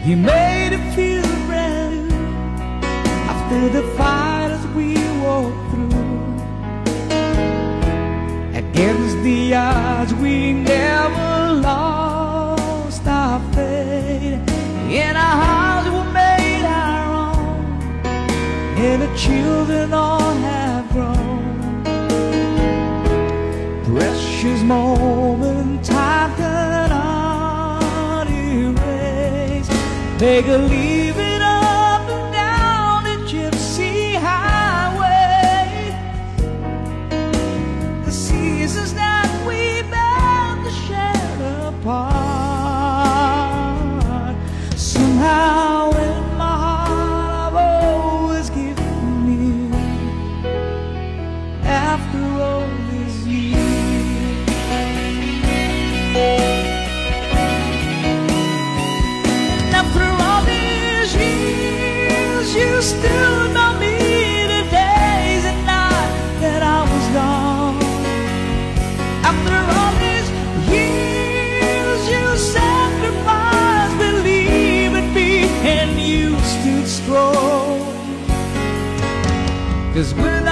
You made it feel brand new after the fires we walked through. Against the odds we never lost our faith. In our hearts were made our own, and the children all have grown. Precious moment, time cannot erase. They could leave it up and down the gypsy highway. The seasons that we bound to share apart. Somehow in my heart I've always given you after all these years. And after all these years, you still know me the days and nights that I was gone. After all these years, you sacrificed, believe in me, and you stood strong. 'Cause when